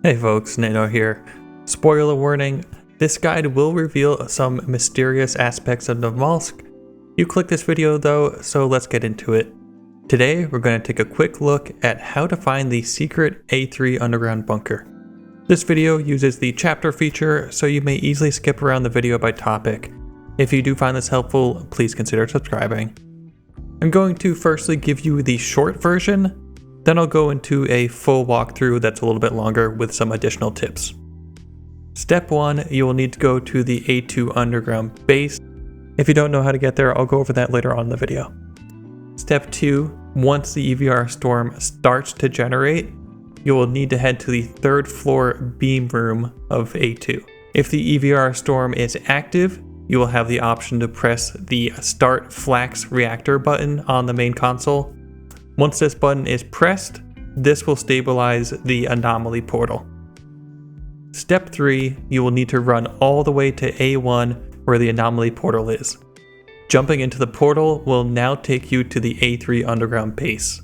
Hey folks, Nitno here. Spoiler warning, this guide will reveal some mysterious aspects of Namalsk. You clicked this video though, so let's get into it. Today we're going to take a quick look at how to find the secret A-3 underground bunker. This video uses the chapter feature, so you may easily skip around the video by topic. If you do find this helpful, please consider subscribing. I'm going to firstly give you the short version, then I'll go into a full walkthrough that's a little bit longer with some additional tips. Step 1, you will need to go to the A2 underground base. If you don't know how to get there, I'll go over that later on in the video. Step 2, once the EVR storm starts to generate, you will need to head to the 3rd floor beam room of A2. If the EVR storm is active, you will have the option to press the Start Flax Reactor button on the main console. Once this button is pressed, this will stabilize the anomaly portal. Step 3, you will need to run all the way to A1 where the anomaly portal is. Jumping into the portal will now take you to the A3 underground base.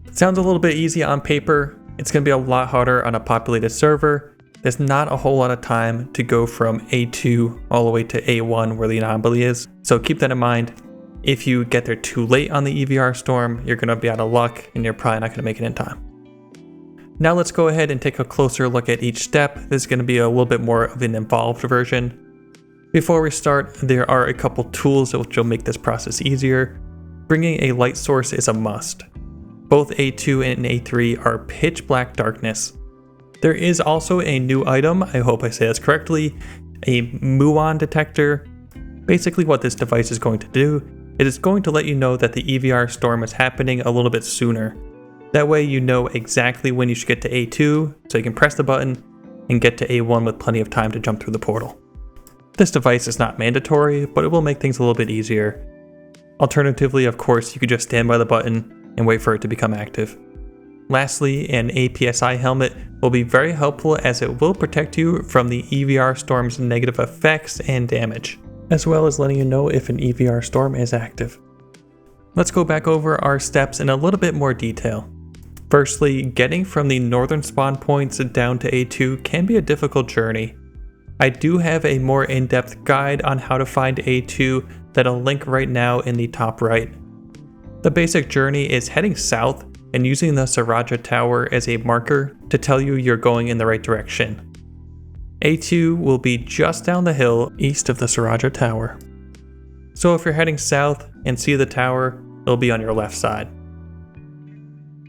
It sounds a little bit easy on paper. It's going to be a lot harder on a populated server. There's not a whole lot of time to go from A2 all the way to A1 where the anomaly is, so keep that in mind. If you get there too late on the EVR storm, you're going to be out of luck and you're probably not going to make it in time. Now let's go ahead and take a closer look at each step. This is going to be a little bit more of an involved version. Before we start, there are a couple tools which will make this process easier. Bringing a light source is a must. Both A2 and A3 are pitch black darkness. There is also a new item, I hope I say this correctly, a muon detector. Basically what this device is going to do, it is going to let you know that the EVR storm is happening a little bit sooner. That way you know exactly when you should get to A2, so you can press the button and get to A1 with plenty of time to jump through the portal. This device is not mandatory, but it will make things a little bit easier. Alternatively, of course, you could just stand by the button and wait for it to become active. Lastly, an APSI helmet will be very helpful as it will protect you from the EVR storm's negative effects and damage, as well as letting you know if an EVR storm is active. Let's go back over our steps in a little bit more detail. Firstly, getting from the northern spawn points down to A2 can be a difficult journey. I do have a more in-depth guide on how to find A2 that I'll link right now in the top right. The basic journey is heading south and using the Saraja Tower as a marker to tell you you're going in the right direction. A2 will be just down the hill east of the Saraja Tower. So if you're heading south and see the tower, it'll be on your left side.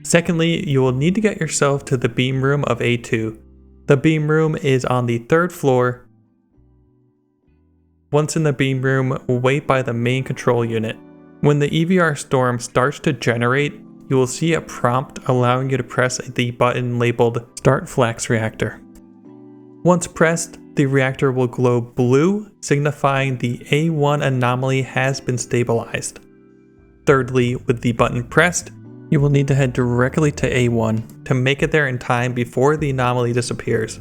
Secondly, you will need to get yourself to the beam room of A2. The beam room is on the 3rd floor. Once in the beam room, wait by the main control unit. When the EVR storm starts to generate, you will see a prompt allowing you to press the button labeled Start Flax Reactor. Once pressed, the reactor will glow blue, signifying the A1 anomaly has been stabilized. Thirdly, with the button pressed, you will need to head directly to A1 to make it there in time before the anomaly disappears.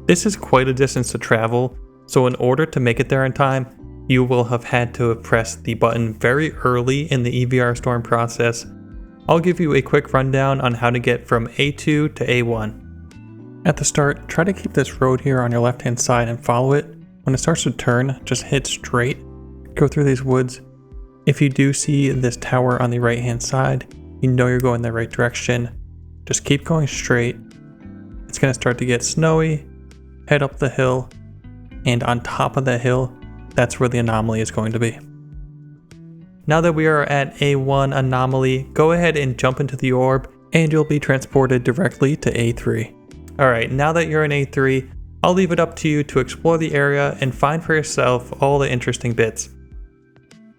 This is quite a distance to travel, so in order to make it there in time, you will have had to press the button very early in the EVR storm process. I'll give you a quick rundown on how to get from A2 to A1. At the start, try to keep this road here on your left hand side and follow it. When it starts to turn, just hit straight. Go through these woods. If you do see this tower on the right hand side, you know you're going the right direction. Just keep going straight. It's going to start to get snowy. Head up the hill, and on top of the hill, that's where the anomaly is going to be. Now that we are at A1 anomaly, go ahead and jump into the orb and you'll be transported directly to A3. Alright, now that you're in A3, I'll leave it up to you to explore the area and find for yourself all the interesting bits.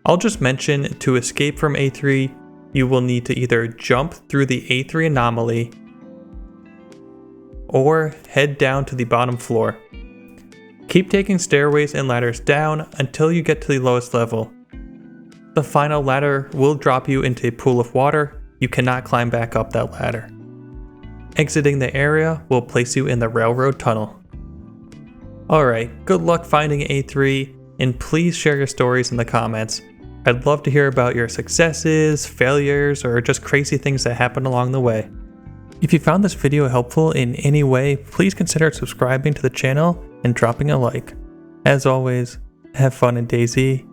I'll just mention to escape from A3, you will need to either jump through the A3 anomaly or head down to the bottom floor. Keep taking stairways and ladders down until you get to the lowest level. The final ladder will drop you into a pool of water. You cannot climb back up that ladder. Exiting the area will place you in the railroad tunnel. Alright, good luck finding A3, and please share your stories in the comments. I'd love to hear about your successes, failures, or just crazy things that happen along the way. If you found this video helpful in any way, please consider subscribing to the channel and dropping a like. As always, have fun in DayZ,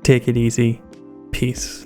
take it easy, peace.